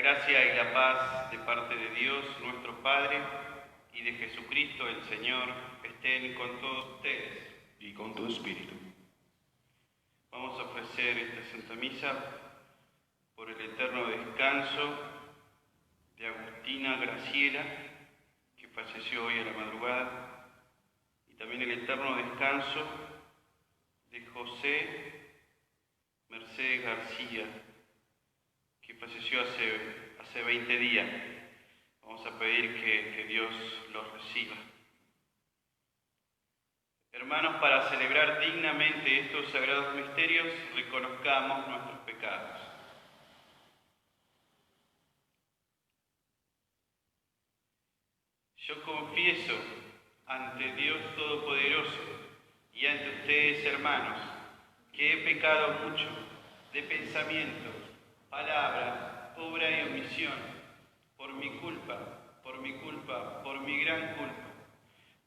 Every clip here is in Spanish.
gracia y la paz de parte de Dios, nuestro Padre, y de Jesucristo el Señor, estén con todos ustedes. Y con tu espíritu. Vamos a ofrecer esta Santa Misa por el eterno descanso de Agustina Graciela, que falleció hoy a la madrugada, y también el eterno descanso de José Mercedes García, que falleció hace 20 días. Vamos a pedir que Dios los reciba. Hermanos, para celebrar dignamente estos sagrados misterios, reconozcamos nuestros pecados. Yo confieso ante Dios Todopoderoso y ante ustedes, hermanos, que he pecado mucho de pensamiento, palabra, obra y omisión, por mi gran culpa.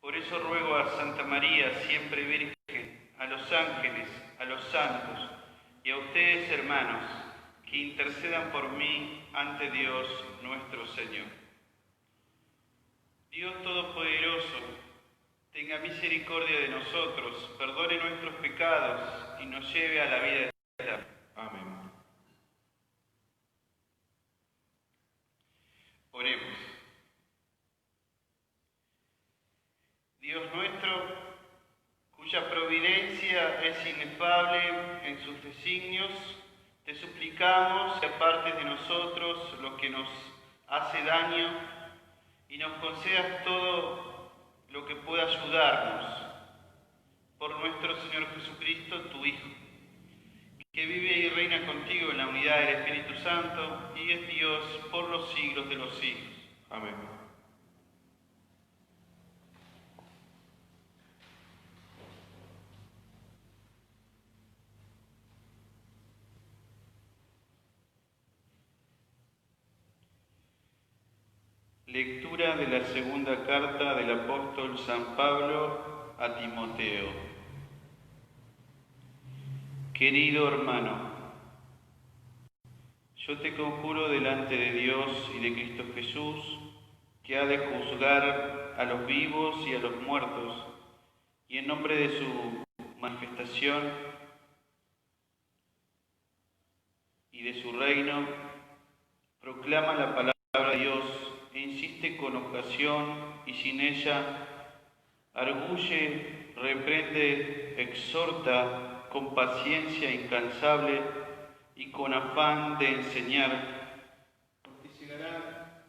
Por eso ruego a Santa María, siempre Virgen, a los ángeles, a los santos y a ustedes, hermanos, que intercedan por mí ante Dios nuestro Señor. Dios Todopoderoso, tenga misericordia de nosotros, perdone nuestros pecados y nos lleve a la vida eterna. Amén. Oremos. Dios nuestro, cuya providencia es inefable en sus designios, te suplicamos que apartes de nosotros lo que nos hace daño y nos concedas todo lo que pueda ayudarnos, por nuestro Señor Jesucristo, tu Hijo, que vive y reina contigo en la unidad del Espíritu Santo y es Dios por los siglos de los siglos. Amén. Lectura de la segunda carta del apóstol San Pablo a Timoteo. Querido hermano, yo te conjuro delante de Dios y de Cristo Jesús, que ha de juzgar a los vivos y a los muertos, y en nombre de su manifestación y de su reino, proclama la palabra de Dios e insiste con ocasión y sin ella, arguye, reprende, exhorta con paciencia incansable y con afán de enseñar, porque llegará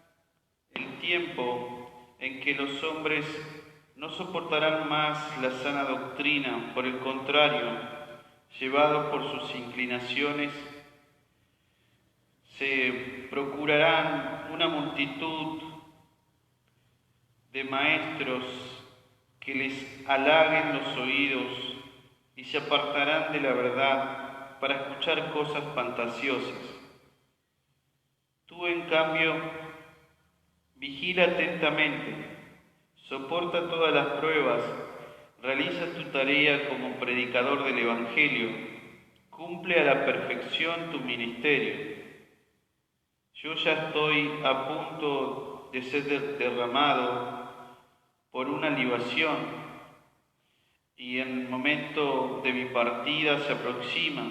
el tiempo en que los hombres no soportarán más la sana doctrina, por el contrario, llevados por sus inclinaciones, se procurarán una multitud de maestros que les halaguen los oídos y se apartarán de la verdad para escuchar cosas fantasiosas. Tú, en cambio, vigila atentamente, soporta todas las pruebas, realiza tu tarea como predicador del Evangelio, cumple a la perfección tu ministerio. Yo ya estoy a punto de ser derramado por una libación y el momento de mi partida se aproxima.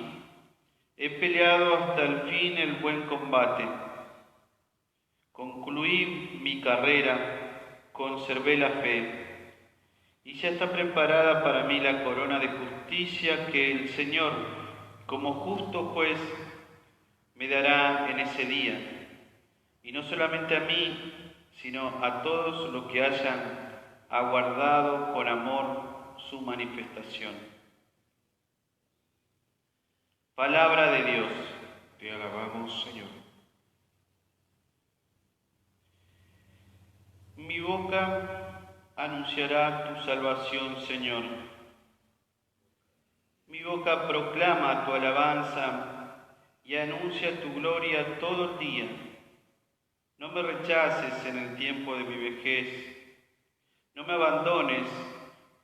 He peleado hasta el fin el buen combate. Concluí mi carrera, conservé la fe y ya está preparada para mí la corona de justicia que el Señor, como justo juez, me dará en ese día. Y no solamente a mí, sino a todos los que hayan aguardado con amor su manifestación. Palabra de Dios. Te alabamos, Señor. Mi boca anunciará tu salvación, Señor. Mi boca proclama tu alabanza y anuncia tu gloria todo el día. No me rechaces en el tiempo de mi vejez. No me abandones,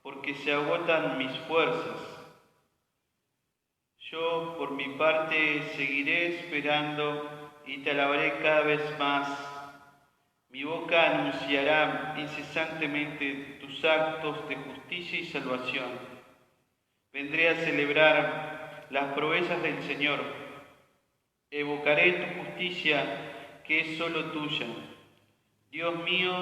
porque se agotan mis fuerzas. Yo, por mi parte, seguiré esperando y te alabaré cada vez más. Mi boca anunciará incesantemente tus actos de justicia y salvación. Vendré a celebrar las proezas del Señor. Evocaré tu justicia, que es solo tuya. Dios mío,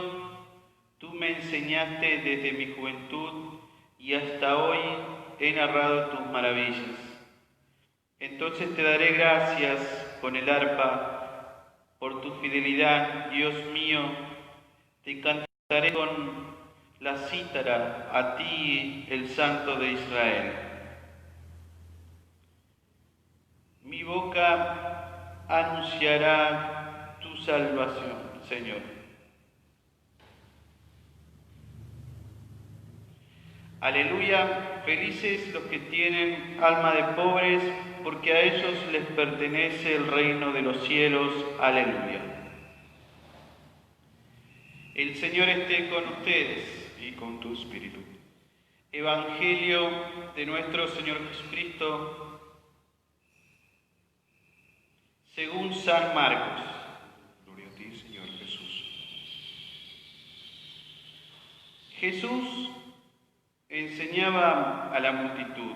tú me enseñaste desde mi juventud y hasta hoy he narrado tus maravillas. Entonces te daré gracias con el arpa por tu fidelidad, Dios mío. Te cantaré con la cítara a ti, el Santo de Israel. Mi boca anunciará tu salvación, Señor. Aleluya, felices los que tienen alma de pobres, porque a ellos les pertenece el reino de los cielos. Aleluya. El Señor esté con ustedes. Y con tu espíritu. Evangelio de nuestro Señor Jesucristo según San Marcos. Gloria a ti, Señor Jesús. Jesús enseñaba a la multitud: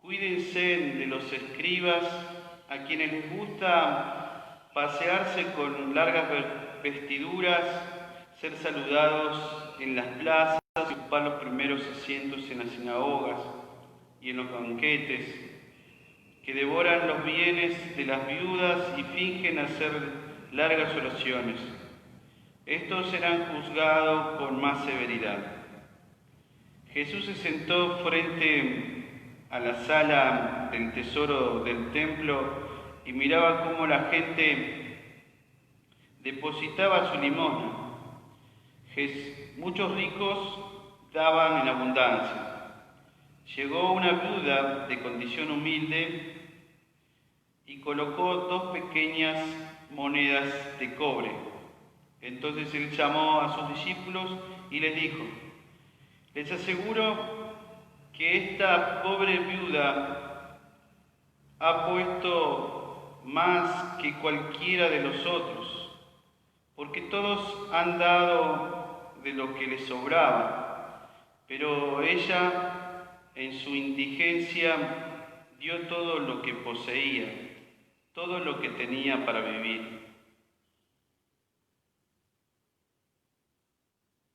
cuídense de los escribas, a quienes les gusta pasearse con largas vestiduras, ser saludados en las plazas y ocupar los primeros asientos en las sinagogas y en los banquetes, que devoran los bienes de las viudas y fingen hacer largas oraciones. Estos serán juzgados con más severidad. Jesús se sentó frente a la sala del tesoro del templo y miraba cómo la gente depositaba su limosna. Muchos ricos daban en abundancia. Llegó una viuda de condición humilde y colocó 2 pequeñas monedas de cobre. Entonces él llamó a sus discípulos y les dijo: les aseguro que esta pobre viuda ha puesto más que cualquiera de los otros, porque todos han dado de lo que les sobraba, pero ella, en su indigencia, dio todo lo que poseía, todo lo que tenía para vivir.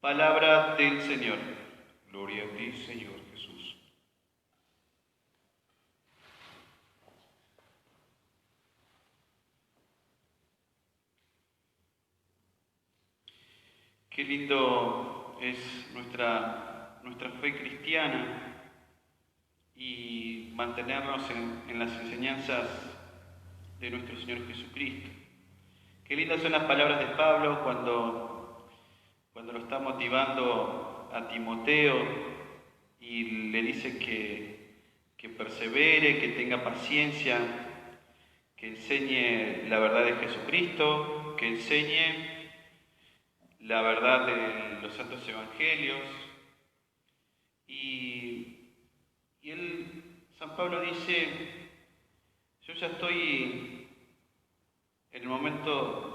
Palabra del Señor. Gloria a ti, Señor Jesús. Qué lindo es nuestra fe cristiana y mantenernos en las enseñanzas de nuestro Señor Jesucristo. Qué lindas son las palabras de Pablo cuando lo está motivando a Timoteo y le dice que persevere, que tenga paciencia, que enseñe la verdad de Jesucristo, que enseñe la verdad de los santos evangelios. Y San Pablo dice: yo ya estoy en el momento,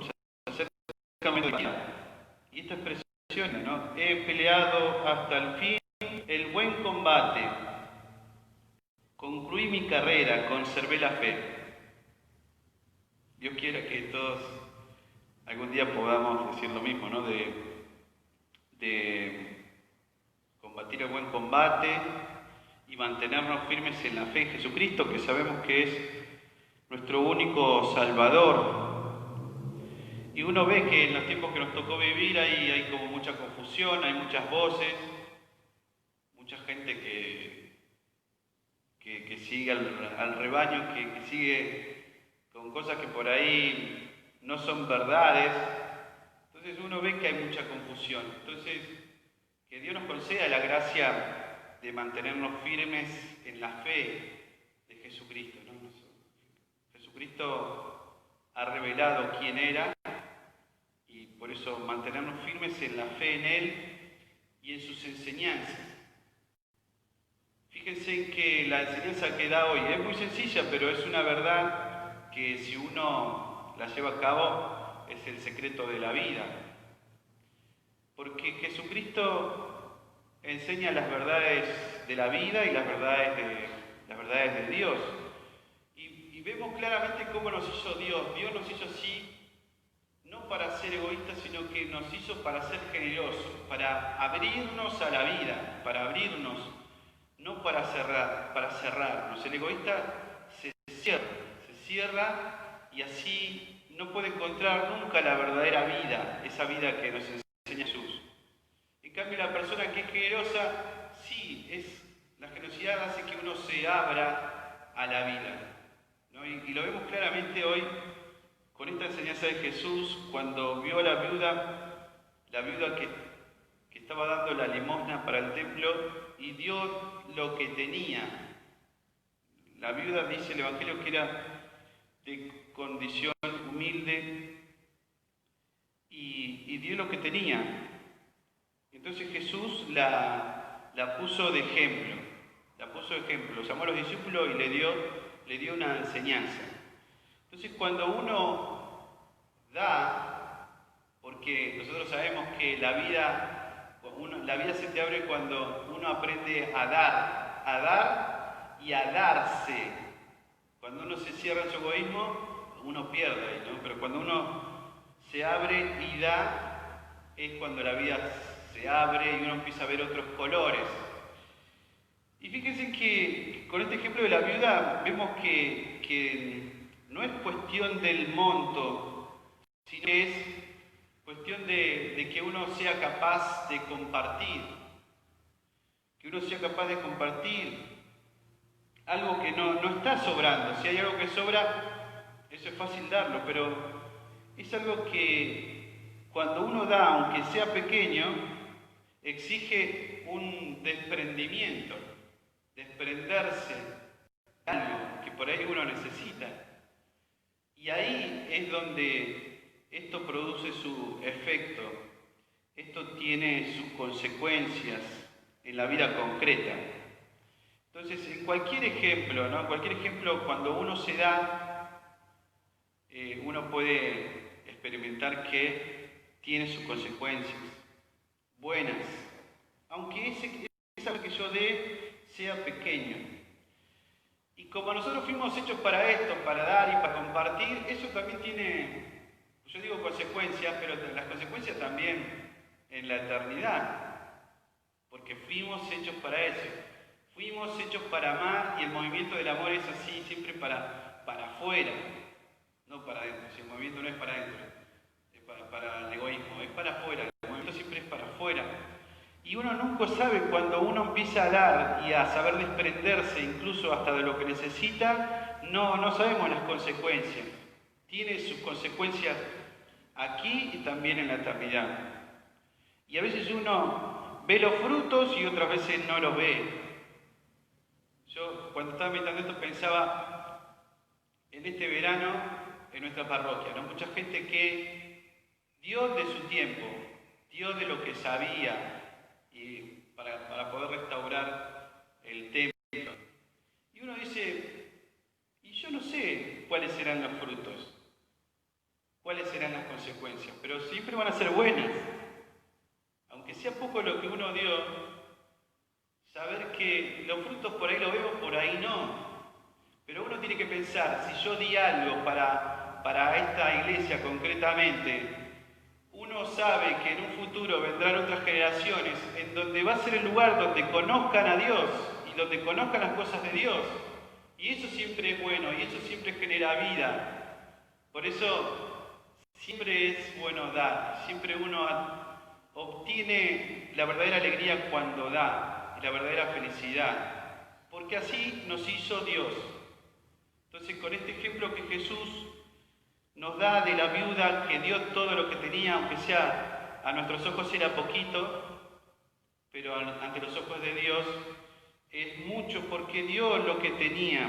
y esta expresión, ¿no? He peleado hasta el fin el buen combate, concluí mi carrera, conservé la fe. Dios quiera que todos algún día podamos decir lo mismo, ¿no? De combatir el buen combate y mantenernos firmes en la fe en Jesucristo, que sabemos que es nuestro único Salvador. Y uno ve que en los tiempos que nos tocó vivir hay como mucha confusión, hay muchas voces, mucha gente que sigue al rebaño, que sigue con cosas que por ahí no son verdades. Entonces uno ve que hay mucha confusión. Entonces, que Dios nos conceda la gracia de mantenernos firmes en la fe de Jesucristo, ¿no? Jesucristo ha revelado quién era, y por eso mantenernos firmes en la fe en Él y en sus enseñanzas. Fíjense en que la enseñanza que da hoy es muy sencilla, pero es una verdad que si uno la lleva a cabo es el secreto de la vida. Porque Jesucristo enseña las verdades de la vida y las verdades de Dios. Y vemos claramente cómo nos hizo Dios. Dios nos hizo así, no para ser egoístas, sino que nos hizo para ser generosos, para abrirnos a la vida, para abrirnos, no para cerrarnos. El egoísta se cierra y así no puede encontrar nunca la verdadera vida, esa vida que nos enseña Jesús. En cambio, la persona que es generosa, sí, la generosidad hace que uno se abra a la vida, ¿no? Y lo vemos claramente hoy con esta enseñanza de Jesús, cuando vio a la viuda que estaba dando la limosna para el templo y dio lo que tenía. La viuda, dice el Evangelio, que era de condición humilde y dio lo que tenía. Entonces Jesús la puso de ejemplo, llamó a los discípulos y le dio una enseñanza. Entonces cuando uno da, porque nosotros sabemos que la vida se te abre cuando uno aprende a dar y a darse. Cuando uno se cierra en su egoísmo, uno pierde, ¿no? Pero cuando uno se abre y da, es cuando la vida se abre y uno empieza a ver otros colores. Y fíjense que con este ejemplo de la viuda vemos que no es cuestión del monto, sino que es cuestión de que uno sea capaz de compartir. Que uno sea capaz de compartir algo que no está sobrando. Si hay algo que sobra, eso es fácil darlo, pero es algo que cuando uno da, aunque sea pequeño, exige un desprendimiento, desprenderse de algo que por ahí uno necesita. Y ahí es donde esto produce su efecto, esto tiene sus consecuencias en la vida concreta. Entonces, en cualquier ejemplo, ¿no? Cuando uno se da, uno puede experimentar que tiene sus consecuencias buenas, aunque algo que yo dé sea pequeño. Y como nosotros fuimos hechos para esto, para dar y para compartir, eso también tiene, yo digo consecuencias, pero las consecuencias también en la eternidad, porque fuimos hechos para eso. Fuimos hechos para amar y el movimiento del amor es así, siempre para afuera, no para adentro. Si el movimiento no es para adentro, es para el egoísmo, es para afuera, el movimiento siempre es para afuera. Y uno nunca sabe cuando uno empieza a dar y a saber desprenderse incluso hasta de lo que necesita, no sabemos las consecuencias. Tiene sus consecuencias aquí y también en la eternidad. Y a veces uno ve los frutos y otras veces no los ve. Yo cuando estaba meditando esto pensaba en este verano en nuestra parroquia, ¿no? Mucha gente que dio de su tiempo, dio de lo que sabía y para poder restaurar el templo. Y uno dice, y yo no sé cuáles serán los frutos, cuáles serán las consecuencias, pero siempre van a ser buenas. Aunque sea poco lo que uno dio, saber que los frutos por ahí lo vemos, por ahí no. Pero uno tiene que pensar, si yo di algo para esta iglesia concretamente, uno sabe que en un futuro vendrán otras generaciones en donde va a ser el lugar donde conozcan a Dios y donde conozcan las cosas de Dios. Y eso siempre es bueno y eso siempre genera vida. Por eso siempre es bueno dar, siempre uno obtiene la verdadera alegría cuando da. La verdadera felicidad, porque así nos hizo Dios. Entonces, con este ejemplo que Jesús nos da de la viuda que dio todo lo que tenía, aunque sea a nuestros ojos era poquito, pero ante los ojos de Dios es mucho, porque dio lo que tenía,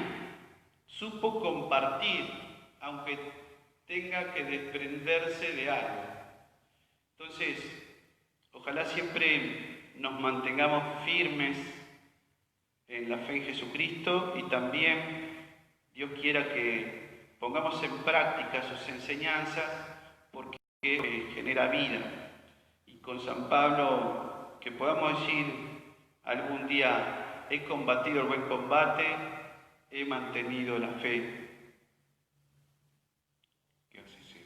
supo compartir, aunque tenga que desprenderse de algo. Entonces, ojalá siempre nos mantengamos firmes en la fe en Jesucristo y también Dios quiera que pongamos en práctica sus enseñanzas porque genera vida. Y con San Pablo que podamos decir algún día, he combatido el buen combate, he mantenido la fe. Que así sea.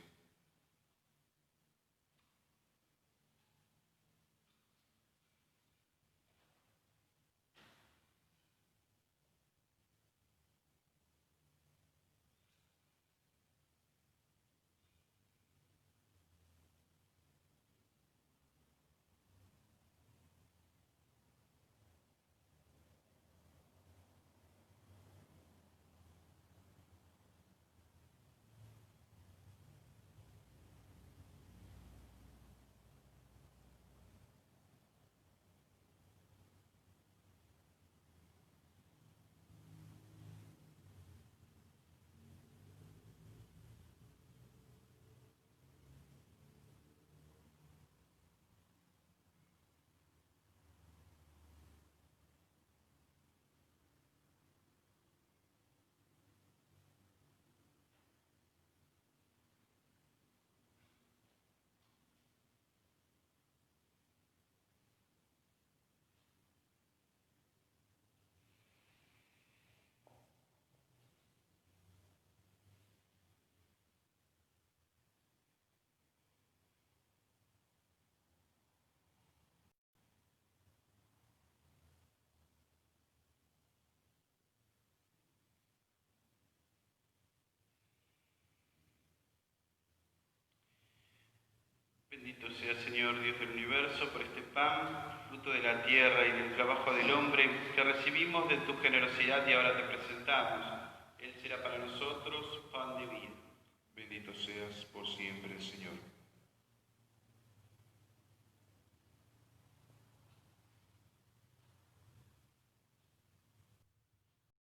Bendito sea, Señor Dios del universo, por este pan, fruto de la tierra y del trabajo del hombre, que recibimos de tu generosidad y ahora te presentamos. Él será para nosotros